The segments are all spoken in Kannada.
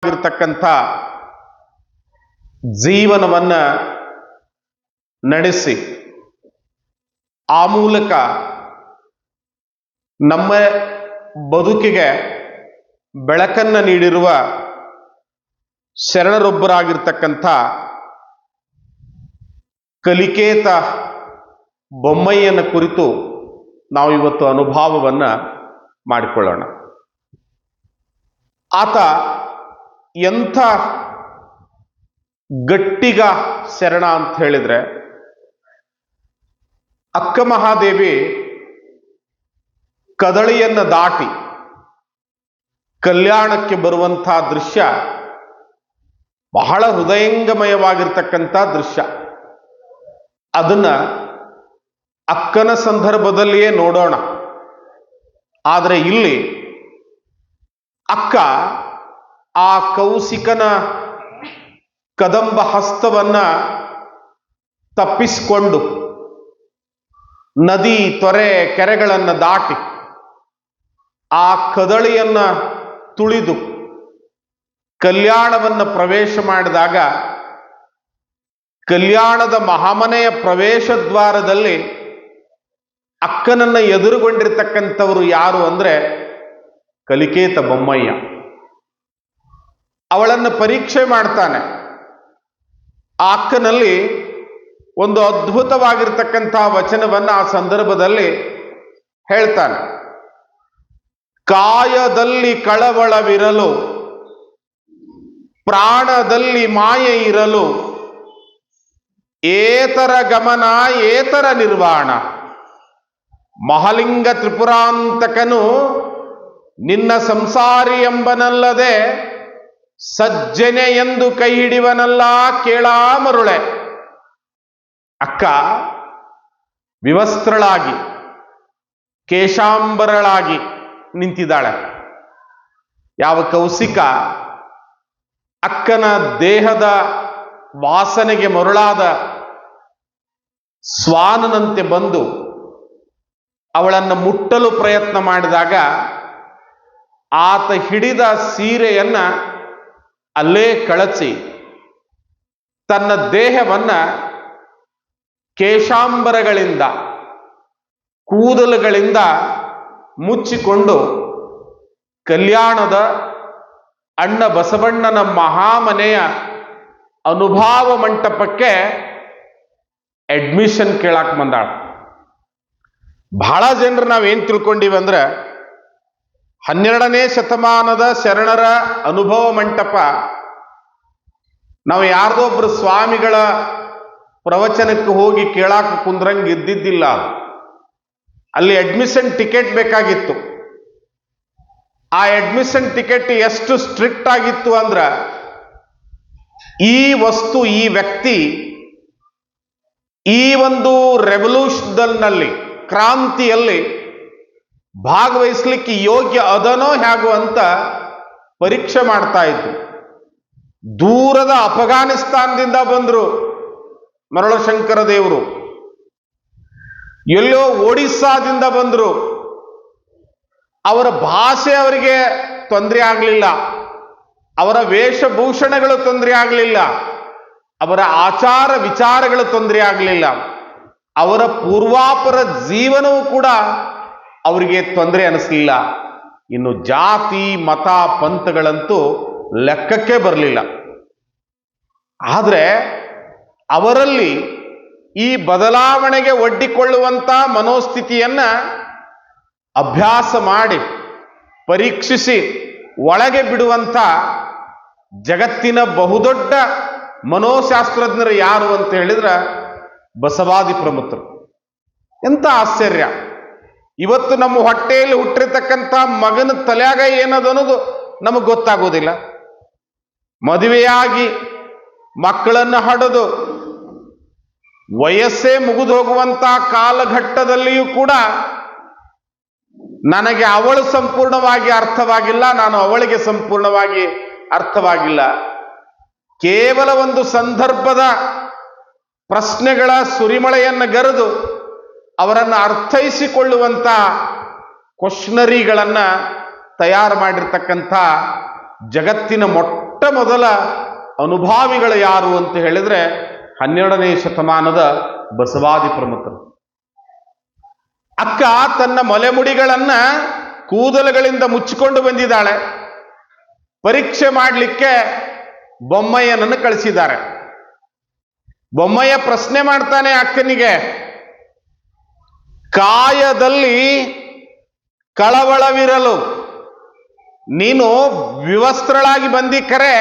ಇರತಕ್ಕಂಥ ಜೀವನವನ್ನ ನಡೆಸಿ ಆ ಮೂಲಕ ನಮ್ಮ ಬದುಕಿಗೆ ಬೆಳಕನ್ನ ನೀಡಿರುವ ಶರಣರೊಬ್ಬರಾಗಿರ್ತಕ್ಕಂಥ ಕಲಿಕೇತ ಬೊಮ್ಮಯ್ಯನ ಕುರಿತು ನಾವು ಇವತ್ತು ಅನುಭವವನ್ನ ಮಾಡಿಕೊಳ್ಳೋಣ. ಆತ ಎಂಥ ಗಟ್ಟಿಗ ಶರಣ ಅಂತ ಹೇಳಿದ್ರೆ, ಅಕ್ಕ ಮಹಾದೇವಿ ಕದಳಿಯನ್ನ ದಾಟಿ ಕಲ್ಯಾಣಕ್ಕೆ ಬರುವಂಥ ದೃಶ್ಯ ಬಹಳ ಹೃದಯಂಗಮಯವಾಗಿರ್ತಕ್ಕಂಥ ದೃಶ್ಯ. ಅದನ್ನ ಅಕ್ಕನ ಸಂದರ್ಭದಲ್ಲಿಯೇ ನೋಡೋಣ. ಆದರೆ ಇಲ್ಲಿ ಅಕ್ಕ ಆ ಕೌಶಿಕನ ಕದಂಬ ಹಸ್ತವನ್ನ ತಪ್ಪಿಸಿಕೊಂಡು ನದಿ ತೊರೆ ಕೆರೆಗಳನ್ನು ದಾಟಿ ಆ ಕದಳಿಯನ್ನ ತುಳಿದು ಕಲ್ಯಾಣವನ್ನು ಪ್ರವೇಶ ಮಾಡಿದಾಗ ಕಲ್ಯಾಣದ ಮಹಾಮನೆಯ ಪ್ರವೇಶ ದ್ವಾರದಲ್ಲಿ ಅಕ್ಕನನ್ನ ಎದುರುಗೊಂಡಿರ್ತಕ್ಕಂಥವರು ಯಾರು ಅಂದ್ರೆ ಕಲಿಕೇತ ಬೊಮ್ಮಯ್ಯ. ಅವಳನ್ನು ಪರೀಕ್ಷೆ ಮಾಡ್ತಾನೆ. ಆ ಅಕ್ಕನಲ್ಲಿ ಒಂದು ಅದ್ಭುತವಾಗಿರ್ತಕ್ಕಂಥ ವಚನವನ್ನ ಆ ಸಂದರ್ಭದಲ್ಲಿ ಹೇಳ್ತಾನೆ. ಕಾಯದಲ್ಲಿ ಕಳವಳವಿರಲು, ಪ್ರಾಣದಲ್ಲಿ ಮಾಯೆ ಇರಲು, ಏತರ ಗಮನ ಏತರ ನಿರ್ವಾಣ, ಮಹಲಿಂಗ ತ್ರಿಪುರಾಂತಕನು ನಿನ್ನ ಸಂಸಾರಿ ಎಂಬನಲ್ಲದೆ ಸಜ್ಜನೆ ಎಂದು ಕೈ ಹಿಡಿವನಲ್ಲ ಕೇಳಾ ಮರುಳೆ. ಅಕ್ಕ ವಿವಸ್ತ್ರಳಾಗಿ ಕೇಶಾಂಬರಳಾಗಿ ನಿಂತಿದ್ದಾಳೆ. ಯಾವ ಕೌಶಿಕ ಅಕ್ಕನ ದೇಹದ ವಾಸನೆಗೆ ಮರುಳಾದ ಸ್ವಾನನಂತೆ ಬಂದು ಅವಳನ್ನು ಮುಟ್ಟಲು ಪ್ರಯತ್ನ ಮಾಡಿದಾಗ ಆತ ಹಿಡಿದ ಸೀರೆಯನ್ನ ಅಲ್ಲೇ ಕಳಚಿ ತನ್ನ ದೇಹವನ್ನ ಕೇಶಾಂಬರಗಳಿಂದ ಕೂದಲುಗಳಿಂದ ಮುಚ್ಚಿಕೊಂಡು ಕಲ್ಯಾಣದ ಅಣ್ಣ ಬಸವಣ್ಣನ ಮಹಾಮನೆಯ ಅನುಭವ ಮಂಟಪಕ್ಕೆ ಅಡ್ಮಿಷನ್ ಕೇಳಾಕ್ ಬಂದಾಳ. ಬಹಳ ಜನರು ನಾವೇನ್ ತಿಳ್ಕೊಂಡಿವಿ ಅಂದ್ರೆ 12ನೇ ಶತಮಾನದ ಶರಣರ ಅನುಭವ ಮಂಟಪ ನಾವು ಯಾರ್ದೋ ಒಬ್ರು ಸ್ವಾಮಿಗಳ ಪ್ರವಚನಕ್ಕೆ ಹೋಗಿ ಕೇಳಾಕ ಕುಂದ್ರಂಗ್ ಇದ್ದಿದ್ದಿಲ್ಲ. ಅಲ್ಲಿ ಅಡ್ಮಿಷನ್ ಟಿಕೆಟ್ ಬೇಕಾಗಿತ್ತು. ಆ ಅಡ್ಮಿಷನ್ ಟಿಕೆಟ್ ಎಷ್ಟು ಸ್ಟ್ರಿಕ್ಟ್ ಆಗಿತ್ತು ಅಂದ್ರ ಈ ವಸ್ತು, ಈ ವ್ಯಕ್ತಿ ಈ ಒಂದು ರೆವಲ್ಯೂಷನ್ನಲ್ಲಿ, ಕ್ರಾಂತಿಯಲ್ಲಿ ಭಾಗವಹಿಸ್ಲಿಕ್ಕೆ ಯೋಗ್ಯ ಅದನೋ ಹೇಗೋ ಅಂತ ಪರೀಕ್ಷೆ ಮಾಡ್ತಾ ಇದ್ರು. ದೂರದ ಅಫಘಾನಿಸ್ತಾನದಿಂದ ಬಂದ್ರು ಮರಳಶಂಕರ ದೇವರು, ಎಲ್ಲೋ ಒಡಿಸ್ಸಾದಿಂದ ಬಂದ್ರು. ಅವರ ಭಾಷೆ ಅವರಿಗೆ ತೊಂದರೆ ಆಗಲಿಲ್ಲ, ಅವರ ವೇಷಭೂಷಣಗಳು ತೊಂದರೆ ಆಗಲಿಲ್ಲ, ಅವರ ಆಚಾರ ವಿಚಾರಗಳು ತೊಂದರೆ ಆಗಲಿಲ್ಲ, ಅವರ ಪೂರ್ವಾಪರ ಜೀವನವೂ ಕೂಡ ಅವರಿಗೆ ತೊಂದರೆ ಅನಿಸ್ಲಿಲ್ಲ. ಇನ್ನು ಜಾತಿ ಮತ ಪಂಥಗಳಂತೂ ಲೆಕ್ಕಕ್ಕೆ ಬರಲಿಲ್ಲ. ಆದರೆ ಅವರಲ್ಲಿ ಈ ಬದಲಾವಣೆಗೆ ಒಡ್ಡಿಕೊಳ್ಳುವಂತ ಮನೋಸ್ಥಿತಿಯನ್ನ ಅಭ್ಯಾಸ ಮಾಡಿ ಪರೀಕ್ಷಿಸಿ ಒಳಗೆ ಬಿಡುವಂತ ಜಗತ್ತಿನ ಬಹುದೊಡ್ಡ ಮನೋಶಾಸ್ತ್ರಜ್ಞರು ಯಾರು ಅಂತ ಹೇಳಿದ್ರೆ ಬಸವಾದಿ ಪ್ರಮುಖರು. ಎಂತ ಆಶ್ಚರ್ಯ! ಇವತ್ತು ನಮ್ಮ ಹೊಟ್ಟೆಯಲ್ಲಿ ಹುಟ್ಟಿರ್ತಕ್ಕಂಥ ಮಗನ ತಲೆಯಾಗ ಏನದು ಅನ್ನೋದು ನಮಗೆ ಗೊತ್ತಾಗೋದಿಲ್ಲ. ಮದುವೆಯಾಗಿ ಮಕ್ಕಳನ್ನು ಹಡೆದು ವಯಸ್ಸೇ ಮುಗಿದು ಹೋಗುವಂತ ಕಾಲಘಟ್ಟದಲ್ಲಿಯೂ ಕೂಡ ನನಗೆ ಅವಳು ಸಂಪೂರ್ಣವಾಗಿ ಅರ್ಥವಾಗಿಲ್ಲ, ನಾನು ಅವಳಿಗೆ ಸಂಪೂರ್ಣವಾಗಿ ಅರ್ಥವಾಗಿಲ್ಲ. ಕೇವಲ ಒಂದು ಸಂದರ್ಭದ ಪ್ರಶ್ನೆಗಳ ಸುರಿಮಳೆಯನ್ನು ಗರೆದು ಅವರನ್ನು ಅರ್ಥೈಸಿಕೊಳ್ಳುವಂತ ಕ್ವಶ್ನರಿಗಳನ್ನ ತಯಾರು ಮಾಡಿರ್ತಕ್ಕಂಥ ಜಗತ್ತಿನ ಮೊಟ್ಟ ಮೊದಲ ಅನುಭಾವಿಗಳು ಯಾರು ಅಂತ ಹೇಳಿದ್ರೆ 12ನೇ ಶತಮಾನದ ಬಸವಾದಿ ಪ್ರಮುಖರು. ಅಕ್ಕ ತನ್ನ ಮೊಲೆಮುಡಿಗಳನ್ನ ಕೂದಲುಗಳಿಂದ ಮುಚ್ಚಿಕೊಂಡು ಬಂದಿದ್ದಾಳೆ. ಪರೀಕ್ಷೆ ಮಾಡಲಿಕ್ಕೆ ಬೊಮ್ಮಯ್ಯನನ್ನು ಕಳಿಸಿದ್ದಾರೆ. ಬೊಮ್ಮಯ್ಯ ಪ್ರಶ್ನೆ ಮಾಡ್ತಾನೆ ಅಕ್ಕನಿಗೆ, ಕಾಯದಲ್ಲಿ ಕಳವಳವಿರಲು ನೀನು ವಿವಸ್ತ್ರಳಾಗಿ ಬಂದಿಕ್ಕರೆ,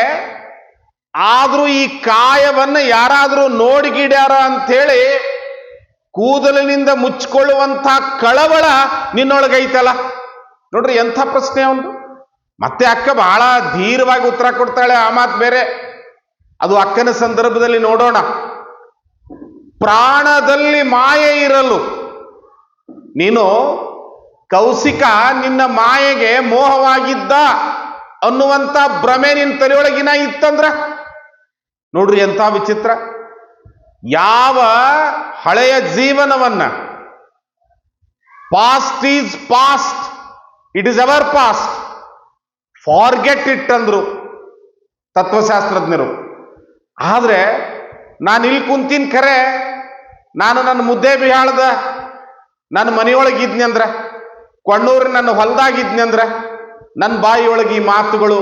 ಆದ್ರೂ ಈ ಕಾಯವನ್ನು ಯಾರಾದ್ರೂ ನೋಡಿಗಿಡ್ಯಾರ ಅಂಥೇಳಿ ಕೂದಲಿನಿಂದ ಮುಚ್ಚಿಕೊಳ್ಳುವಂಥ ಕಳವಳ ನಿನ್ನೊಳಗೈತಲ್ಲ. ನೋಡ್ರಿ ಎಂಥ ಪ್ರಶ್ನೆ ಅವನು. ಮತ್ತೆ ಅಕ್ಕ ಬಹಳ ಧೀರವಾಗಿ ಉತ್ತರ ಕೊಡ್ತಾಳೆ. ಆ ಮಾತು ಬೇರೆ, ಅದು ಅಕ್ಕನ ಸಂದರ್ಭದಲ್ಲಿ ನೋಡೋಣ. ಪ್ರಾಣದಲ್ಲಿ ಮಾಯೆ ಇರಲು ನೀನು ಕೌಶಿಕ ನಿನ್ನ ಮಾಯೆಗೆ ಮೋಹವಾಗಿದ್ದ ಅನ್ನುವಂಥ ಭ್ರಮೆ ನಿನ್ನ ತಲೆಯೊಳಗಿನ ಇತ್ತಂದ್ರ ನೋಡ್ರಿ ಎಂಥ ವಿಚಿತ್ರ. ಯಾವ ಹಳೆಯ ಜೀವನವನ್ನ past is past, it is our past, forget it ಅಂದ್ರು ತತ್ವಶಾಸ್ತ್ರಜ್ಞರು. ಆದ್ರೆ ನಾನು ಇಲ್ಲಿ ಕುಂತೀನಿ ಖರೆ, ನಾನು ನನ್ನ ಮುದ್ದೆ ಬಿಹಾಳದ ನನ್ನ ಮನೆಯೊಳಗಿದ್ನಿ ಅಂದ್ರ, ಕೊಂಡೂರು ನನ್ನ ಹೊಲದಾಗಿದ್ನಿ ಅಂದ್ರ ನನ್ನ ಬಾಯಿಯೊಳಗೆ ಈ ಮಾತುಗಳು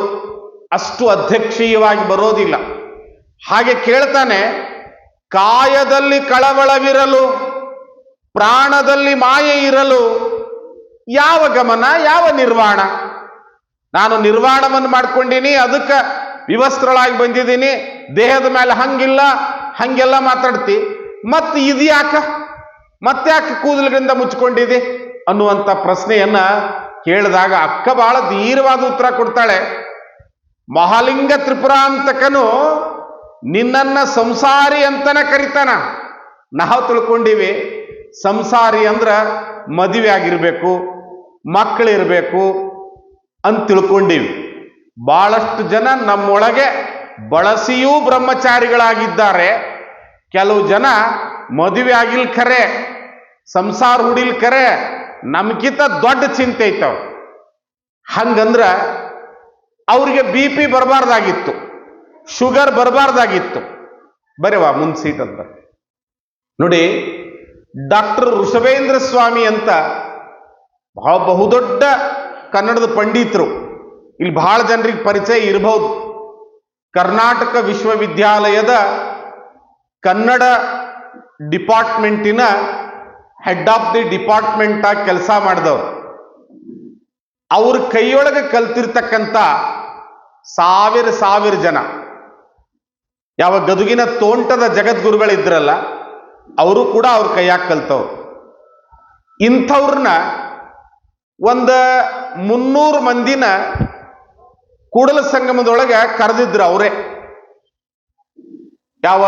ಅಷ್ಟು ಅಧ್ಯಕ್ಷೀಯವಾಗಿ ಬರೋದಿಲ್ಲ. ಹಾಗೆ ಕೇಳ್ತಾನೆ, ಕಾಯದಲ್ಲಿ ಕಳವಳವಿರಲು ಪ್ರಾಣದಲ್ಲಿ ಮಾಯೆ ಇರಲು ಯಾವ ಗಮನ, ಯಾವ ನಿರ್ವಾಣ? ನಾನು ನಿರ್ವಾಣವನ್ನು ಮಾಡ್ಕೊಂಡೀನಿ, ಅದಕ್ಕೆ ವಿವಸ್ತ್ರಳಾಗಿ ಬಂದಿದ್ದೀನಿ, ದೇಹದ ಮೇಲೆ ಹಂಗಿಲ್ಲ ಹಂಗೆಲ್ಲ ಮಾತಾಡ್ತಿ, ಮತ್ತೆ ಇದು ಯಾಕ, ಮತ್ತೆ ಯಾಕೆ ಕೂದಲಿನಿಂದ ಮುಚ್ಕೊಂಡಿದೆ ಅನ್ನುವಂಥ ಪ್ರಶ್ನೆಯನ್ನ ಕೇಳಿದಾಗ ಅಕ್ಕ ಬಹಳ ಧೀರವಾದ ಉತ್ತರ ಕೊಡ್ತಾಳೆ. ಮಹಾಲಿಂಗ ತ್ರಿಪುರಾಂತಕನು ನಿನ್ನನ್ನ ಸಂಸಾರಿ ಅಂತನ ಕರಿತಾನ. ನಾವು ತಿಳ್ಕೊಂಡಿವಿ ಸಂಸಾರಿ ಅಂದ್ರ ಮದುವೆ ಆಗಿರ್ಬೇಕು, ಮಕ್ಕಳಿರ್ಬೇಕು ಅಂತ ತಿಳ್ಕೊಂಡಿವಿ. ಬಹಳಷ್ಟು ಜನ ನಮ್ಮೊಳಗೆ ಬಳಸಿಯೂ ಬ್ರಹ್ಮಚಾರಿಗಳಾಗಿದ್ದಾರೆ. ಕೆಲವು ಜನ ಮದುವೆ ಆಗಿಲ್ ಖರೆ, ಸಂಸಾರ ಹುಡಿಲ್ ಖರೆ, ನಮ್ಗಿಂತ ದೊಡ್ಡ ಚಿಂತೆ ಐತವ. ಹಂಗಂದ್ರ ಅವ್ರಿಗೆ BP ಬರಬಾರ್ದಾಗಿತ್ತು, ಶುಗರ್ ಬರಬಾರ್ದಾಗಿತ್ತು. ಬರೀವಾ ಮುಂದೆ ಸೀಟ್ ಅಂತ ನೋಡಿ. ಡಾಕ್ಟರ್ ಋಷಭೇಂದ್ರ ಸ್ವಾಮಿ ಅಂತ ಬಹುದೊಡ್ಡ ಕನ್ನಡದ ಪಂಡಿತರು, ಇಲ್ಲಿ ಬಹಳ ಜನರಿಗೆ ಪರಿಚಯ ಇರಬಹುದು. ಕರ್ನಾಟಕ ವಿಶ್ವವಿದ್ಯಾಲಯದ ಕನ್ನಡ ಡಿಪಾರ್ಟ್ಮೆಂಟಿನ ಹೆಡ್ ಆಫ್ ದಿ ಡಿಪಾರ್ಟ್ಮೆಂಟ್ ಆಗಿ ಕೆಲಸ ಮಾಡಿದವರು. ಅವ್ರ ಕೈಯೊಳಗೆ ಕಲ್ತಿರ್ತಕ್ಕಂಥ ಸಾವಿರ ಜನ, ಯಾವ ಗದುಗಿನ ತೋಂಟದ ಜಗದ್ಗುರುಗಳಿದ್ರಲ್ಲ ಅವರು ಕೂಡ ಅವ್ರ ಕೈಯಾಗ ಕಲ್ತವ್ರು. ಇಂಥವ್ರನ್ನ ಒಂದು 300 ಮಂದಿನ ಕೂಡಲ ಸಂಗಮದೊಳಗೆ ಕರೆದಿದ್ರು ಅವರೇ. ಯಾವ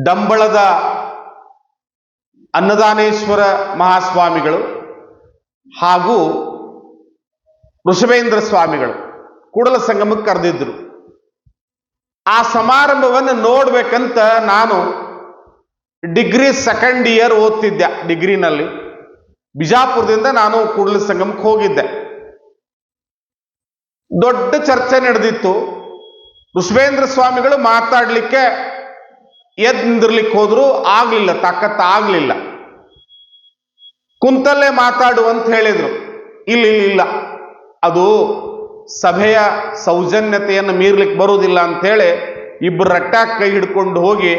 ಡಂಬಳದ ಅನ್ನದಾನೇಶ್ವರ ಮಹಾಸ್ವಾಮಿಗಳು ಹಾಗೂ ಋಷಭೇಂದ್ರ ಸ್ವಾಮಿಗಳು ಕೂಡಲ ಸಂಗಮಕ್ಕೆ ಕರೆದಿದ್ರು. ಆ ಸಮಾರಂಭವನ್ನು ನೋಡ್ಬೇಕಂತ ನಾನು ಡಿಗ್ರಿ 2nd ಇಯರ್ ಓದ್ತಿದ್ದೆ. ಡಿಗ್ರಿನಲ್ಲಿ ಬಿಜಾಪುರದಿಂದ ನಾನು ಕೂಡಲ ಸಂಗಮಕ್ಕೆ ಹೋಗಿದ್ದೆ. ದೊಡ್ಡ ಚರ್ಚೆ ನಡೆದಿತ್ತು. ಋಷಭೇಂದ್ರ ಸ್ವಾಮಿಗಳು ಮಾತಾಡ್ಲಿಕ್ಕೆ ಎದ್ದು ನಿಂದಿರ್ಲಿಕ್ಕೆ ಹೋದ್ರು, ಆಗ್ಲಿಲ್ಲ, ತಾಕತ್ತಾಗ್ಲಿಲ್ಲ. ಕುಂತಲ್ಲೇ ಮಾತಾಡು ಅಂತ ಹೇಳಿದ್ರು. ಇಲ್ಲ, ಅದು ಸಭೆಯ ಸೌಜನ್ಯತೆಯನ್ನು ಮೀರ್ಲಿಕ್ಕೆ ಬರುವುದಿಲ್ಲ ಅಂಥೇಳಿ ಇಬ್ಬರು ರಟ್ಟಾಗಿ ಕೈ ಹಿಡ್ಕೊಂಡು ಹೋಗಿ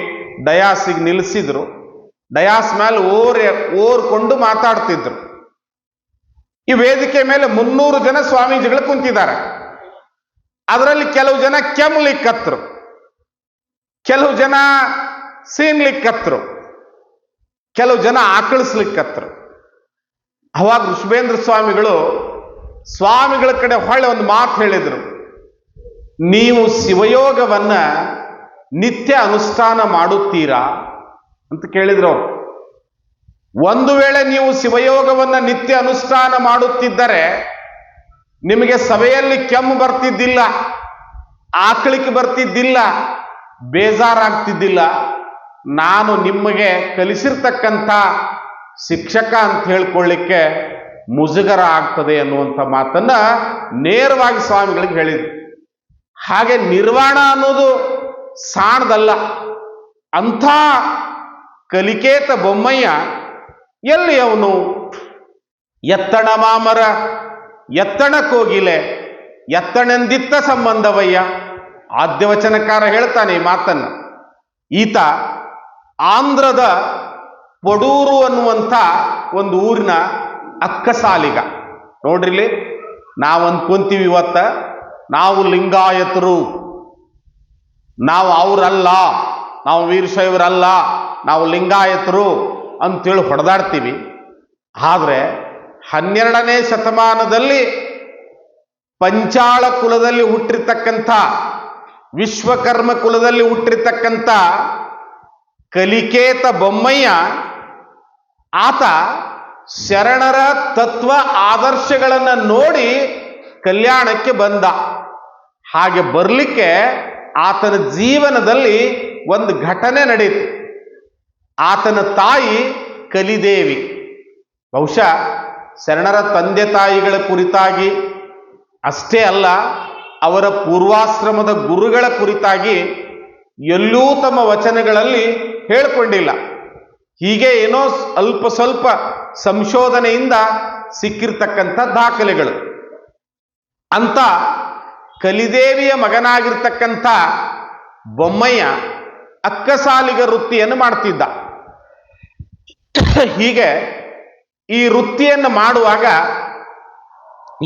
ಡಯಾಸಿಗೆ ನಿಲ್ಲಿಸಿದ್ರು. ಡಯಾಸ್ ಮೇಲೆ ಓರ್ಕೊಂಡು ಮಾತಾಡ್ತಿದ್ರು. ಈ ವೇದಿಕೆ ಮೇಲೆ 300 ಜನ ಸ್ವಾಮೀಜಿಗಳು ಕುಂತಿದ್ದಾರೆ. ಅದರಲ್ಲಿ ಕೆಲವು ಜನ ಕೆಮ್ಮಲಿಕ್ಕತ್ರು, ಕೆಲವು ಜನ ಸೀನ್ಲಿಕ್ಕತ್ರು, ಕೆಲವು ಜನ ಆಕಳಿಸ್ಲಿಕ್ಕತ್ರು. ಅವಾಗ ಋಷಭೇಂದ್ರ ಸ್ವಾಮಿಗಳ ಕಡೆ ಹೊಳ್ಳಿ ಒಂದು ಮಾತು ಹೇಳಿದ್ರು. ನೀವು ಶಿವಯೋಗವನ್ನ ನಿತ್ಯ ಅನುಷ್ಠಾನ ಮಾಡುತ್ತೀರಾ ಅಂತ ಕೇಳಿದ್ರು ಅವರು. ಒಂದು ವೇಳೆ ನೀವು ಶಿವಯೋಗವನ್ನ ನಿತ್ಯ ಅನುಷ್ಠಾನ ಮಾಡುತ್ತಿದ್ದರೆ ನಿಮಗೆ ಸಭೆಯಲ್ಲಿ ಕೆಮ್ಮು ಬರ್ತಿದ್ದಿಲ್ಲ, ಆಕಳಿಕೆ ಬರ್ತಿದ್ದಿಲ್ಲ, ಬೇಜಾರಾಗ್ತಿದ್ದಿಲ್ಲ. ನಾನು ನಿಮಗೆ ಕಲಿಸಿರ್ತಕ್ಕಂಥ ಶಿಕ್ಷಕ ಅಂತ ಹೇಳ್ಕೊಳ್ಳಿಕ್ಕೆ ಮುಜುಗರ ಆಗ್ತದೆ ಅನ್ನುವಂಥ ಮಾತನ್ನ ನೇರವಾಗಿ ಸ್ವಾಮಿಗಳಿಗೆ ಹೇಳಿದ್ರು. ಹಾಗೆ ನಿರ್ವಾಣ ಅನ್ನೋದು ಸಾಣದಲ್ಲ. ಅಂಥ ಕಲಿಕೇತ ಬೊಮ್ಮಯ್ಯ ಎಲ್ಲಿ ಅವನು? ಎತ್ತಣ ಮಾಮರ ಎತ್ತಣ ಕೋಗಿಲೆ ಎತ್ತಣೆಂದಿತ್ತ ಸಂಬಂಧವಯ್ಯ. ಆದ್ಯವಚನಕಾರ ಹೇಳ್ತಾನೆ ಈ ಮಾತನ್ನು. ಈತ ಆಂಧ್ರದ ಪಡೂರು ಅನ್ನುವಂಥ ಒಂದು ಊರಿನ ಅಕ್ಕಸಾಲಿಗ. ನೋಡ್ರಿಲಿ, ನಾವು ಅಂದ್ಕೊಂತೀವಿ ಇವತ್ತ ನಾವು ಲಿಂಗಾಯತರು, ನಾವು ಅವರಲ್ಲ, ನಾವು ವೀರಶೈವರಲ್ಲ, ನಾವು ಲಿಂಗಾಯತರು ಅಂತೇಳಿ ಹೊಡೆದಾಡ್ತೀವಿ. ಆದರೆ 12ನೇ ಶತಮಾನದಲ್ಲಿ ಪಂಚಾಳ ಕುಲದಲ್ಲಿ ಹುಟ್ಟಿರ್ತಕ್ಕಂಥ, ವಿಶ್ವಕರ್ಮ ಕುಲದಲ್ಲಿ ಹುಟ್ಟಿರ್ತಕ್ಕಂಥ ಕಲಿಕೇತ ಬೊಮ್ಮಯ್ಯ, ಆತ ಶರಣರ ತತ್ವ ಆದರ್ಶಗಳನ್ನು ನೋಡಿ ಕಲ್ಯಾಣಕ್ಕೆ ಬಂದ. ಹಾಗೆ ಬರಲಿಕ್ಕೆ ಆತನ ಜೀವನದಲ್ಲಿ ಒಂದು ಘಟನೆ ನಡೆಯಿತು. ಆತನ ತಾಯಿ ಕಲಿದೇವಿ, ಬಹುಶಃ ಶರಣರ ತಂದೆ ತಾಯಿಗಳ ಕುರಿತಾಗಿ ಅಷ್ಟೇ ಅಲ್ಲ, ಅವರ ಪೂರ್ವಾಶ್ರಮದ ಗುರುಗಳ ಕುರಿತಾಗಿ ಎಲ್ಲೂ ತಮ್ಮ ವಚನಗಳಲ್ಲಿ ಹೇಳಿಕೊಂಡಿಲ್ಲ. ಹೀಗೆ ಏನೋ ಅಲ್ಪ ಸ್ವಲ್ಪ ಸಂಶೋಧನೆಯಿಂದ ಸಿಕ್ಕಿರ್ತಕ್ಕಂಥ ದಾಖಲೆಗಳು. ಅಂತ ಕಲಿದೇವಿಯ ಮಗನಾಗಿರ್ತಕ್ಕಂಥ ಬೊಮ್ಮಯ್ಯ ಅಕ್ಕಸಾಲಿಗ ವೃತ್ತಿಯನ್ನು ಮಾಡ್ತಿದ್ದ. ಹೀಗೆ ಈ ವೃತ್ತಿಯನ್ನು ಮಾಡುವಾಗ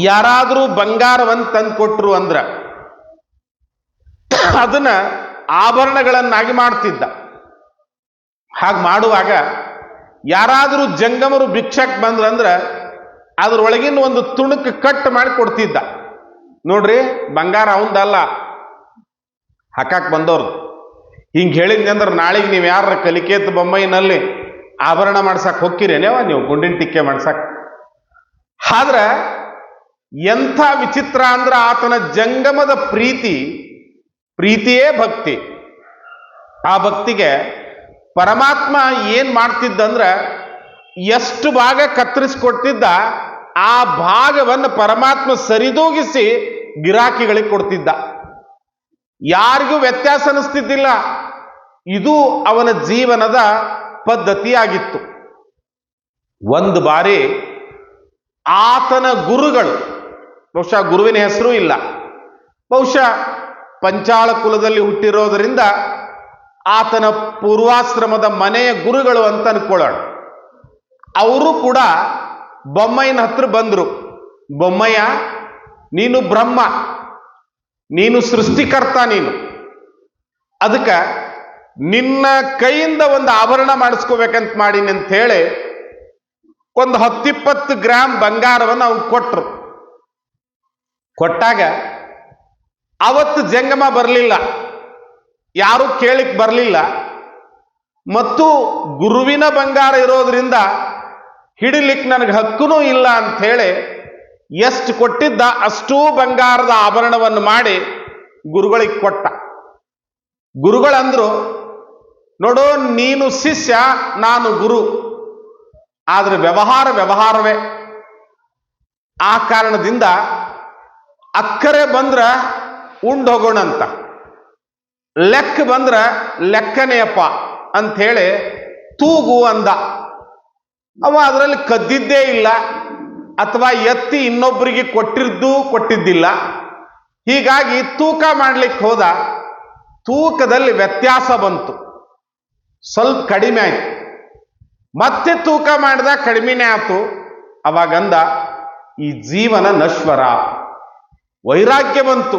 ಯಾರಾದರೂ ಬಂಗಾರವನ್ನು ತಂದು ಕೊಟ್ರು ಅಂದ್ರೆ ಅದನ್ನ ಆಭರಣಗಳನ್ನಾಗಿ ಮಾಡ್ತಿದ್ದ. ಹಾಗೆ ಮಾಡುವಾಗ ಯಾರಾದರೂ ಜಂಗಮರು ಭಿಕ್ಷಕ್ಕೆ ಬಂದ್ರಂದ್ರೆ ಅದ್ರೊಳಗಿನ ಒಂದು ತುಣುಕು ಕಟ್ ಮಾಡಿ ಕೊಡ್ತಿದ್ದ. ನೋಡ್ರಿ, ಬಂಗಾರ ಅವಂದಲ್ಲ, ಹಾಕಕ್ ಬಂದವ್ರು. ಹಿಂಗೆ ಹೇಳಿದ್ನಿ ಅಂದ್ರೆ ನಾಳೆಗೆ ನೀವು ಯಾರ ಕಲಿಕೇತ ಬೊಮ್ಮಯ್ಯನಲ್ಲಿ ಆಭರಣ ಮಾಡ್ಸಕ್ ಹೋಗ್ಕಿರೇನೇವ ನೀವು ಗುಂಡಿನ ಟಿಕ್ಕೆ ಮಾಡ್ಸಕ್? ಆದ್ರೆ ಎಂಥ ವಿಚಿತ್ರ ಅಂದ್ರೆ ಆತನ ಜಂಗಮದ ಪ್ರೀತಿಯೇ ಭಕ್ತಿ. ಆ ಭಕ್ತಿಗೆ ಪರಮಾತ್ಮ ಏನ್ ಮಾಡ್ತಿದ್ದಂದ್ರೆ ಎಷ್ಟು ಭಾಗ ಕತ್ತರಿಸ್ಕೊಟ್ಟಿದ್ದ ಆ ಭಾಗವನ್ನು ಪರಮಾತ್ಮ ಸರಿದೂಗಿಸಿ ಗಿರಾಕಿಗಳಿಗೆ ಕೊಡ್ತಿದ್ದ. ಯಾರಿಗೂ ವ್ಯತ್ಯಾಸ ಅನಿಸ್ತಿದ್ದಿಲ್ಲ. ಇದು ಅವನ ಜೀವನದ ಪದ್ಧತಿಯಾಗಿತ್ತು. ಒಂದು ಬಾರಿ ಆತನ ಗುರುಗಳು, ಬಹುಶಃ ಗುರುವಿನ ಹೆಸರು ಇಲ್ಲ, ಬಹುಶಃ ಪಂಚಾಳ ಕುಲದಲ್ಲಿ ಹುಟ್ಟಿರೋದರಿಂದ ಆತನ ಪೂರ್ವಾಶ್ರಮದ ಮನೆಯ ಗುರುಗಳು ಅಂತ ಅನ್ಕೊಳ್ಳೋಣ. ಅವರು ಕೂಡ ಬೊಮ್ಮಯ್ಯನ ಹತ್ರ ಬಂದರು. ಬೊಮ್ಮಯ್ಯ, ನೀನು ಬ್ರಹ್ಮ, ನೀನು ಸೃಷ್ಟಿಕರ್ತ, ನೀನು ಅದಕ್ಕೆ ನಿನ್ನ ಕೈಯಿಂದ ಒಂದು ಆಭರಣ ಮಾಡಿಸ್ಕೋಬೇಕಂತ ಮಾಡೀನಿ ಅಂತ ಹೇಳಿ ಒಂದು 10-20 ಗ್ರಾಮ್ ಬಂಗಾರವನ್ನು ಅವ್ನು ಕೊಟ್ಟರು. ಕೊಟ್ಟಾಗ ಅವತ್ತು ಜಂಗಮ ಬರಲಿಲ್ಲ, ಯಾರು ಕೇಳಿಕ್ ಬರಲಿಲ್ಲ. ಮತ್ತು ಗುರುವಿನ ಬಂಗಾರ ಇರೋದ್ರಿಂದ ಹಿಡಿಲಿಕ್ಕೆ ನನಗೆ ಹಕ್ಕೂ ಇಲ್ಲ ಅಂತ ಹೇಳಿ ಎಷ್ಟು ಕೊಟ್ಟಿದ್ದ ಅಷ್ಟೂ ಬಂಗಾರದ ಆಭರಣವನ್ನು ಮಾಡಿ ಗುರುಗಳಿಗೆ ಕೊಟ್ಟ. ಗುರುಗಳಂದ್ರು, ನೋಡು, ನೀನು ಶಿಷ್ಯ, ನಾನು ಗುರು, ಆದ್ರೆ ವ್ಯವಹಾರವೇ. ಆ ಕಾರಣದಿಂದ ಅಕ್ಕರೆ ಬಂದ್ರ ಉಂಡು ಹೋಗೋಣಂತ, ಲೆಕ್ಕ ಬಂದ್ರ ಲೆಕ್ಕನೆಯಪ್ಪ ಅಂಥೇಳಿ ತೂಗು ಅಂದ. ಅವ ಅದರಲ್ಲಿ ಕದ್ದಿದ್ದೇ ಇಲ್ಲ, ಅಥವಾ ಎತ್ತಿ ಇನ್ನೊಬ್ಬರಿಗೆ ಕೊಟ್ಟಿದ್ದಿಲ್ಲ. ಹೀಗಾಗಿ ತೂಕ ಮಾಡ್ಲಿಕ್ಕೆ ಹೋದ. ತೂಕದಲ್ಲಿ ವ್ಯತ್ಯಾಸ ಬಂತು, ಸ್ವಲ್ಪ ಕಡಿಮೆ ಆಯ್ತು. ಮತ್ತೆ ತೂಕ ಮಾಡಿದ, ಕಡಿಮೆನೇ ಆಯ್ತು. ಅವಾಗಂದ, ಈ ಜೀವನ ನಶ್ವರ. ವೈರಾಗ್ಯ ಬಂತು.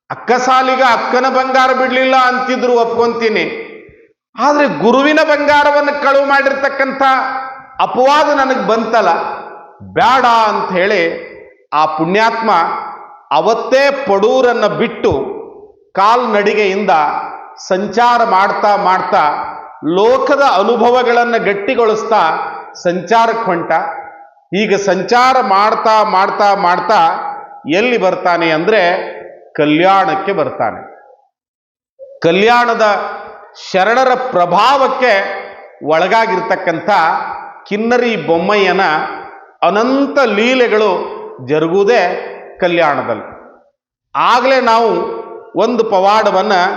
ಅಕ್ಕಸಾಲಿಗ ಅಕ್ಕನ ಬಂಗಾರ ಬಿಡ್ಲಿಲ್ಲ ಅಂತಿದ್ರು, ಒಪ್ಕೊಂತೀನಿ. ಆದ್ರೆ ಗುರುವಿನ ಬಂಗಾರವನ್ನು ಕಳುವು ಮಾಡಿರ್ತಕ್ಕಂಥ ಅಪವಾದ ನನಗೆ ಬಂತಲ್ಲ, ಬೇಡ ಅಂತ ಹೇಳಿ ಆ ಪುಣ್ಯಾತ್ಮ ಅವತ್ತೇ ಪಡೂರನ್ನು ಬಿಟ್ಟು ಕಾಲ್ನಡಿಗೆಯಿಂದ ಸಂಚಾರ ಮಾಡ್ತಾ ಲೋಕದ ಅನುಭವಗಳನ್ನು ಗಟ್ಟಿಗೊಳಿಸ್ತಾ ಸಂಚಾರಕ್ಕೆ ಹೊಂಟ. ಈಗ ಸಂಚಾರ ಮಾಡ್ತಾ ಎಲ್ಲಿ ಬರ್ತಾನೆ ಅಂದ್ರೆ ಕಲ್ಯಾಣಕ್ಕೆ ಬರ್ತಾನೆ. ಕಲ್ಯಾಣದ ಶರಣರ ಪ್ರಭಾವಕ್ಕೆ ಒಳಗಾಗಿರ್ತಕ್ಕಂಥ ಕಿನ್ನರಿ ಬೊಮ್ಮಯ್ಯನ ಅನಂತ ಲೀಲೆಗಳು ಜರುಗುವುದೇ ಕಲ್ಯಾಣದಲ್ಲಿ. ಆಗಲೇ ನಾವು ಒಂದು ಪವಾಡವನ್ನು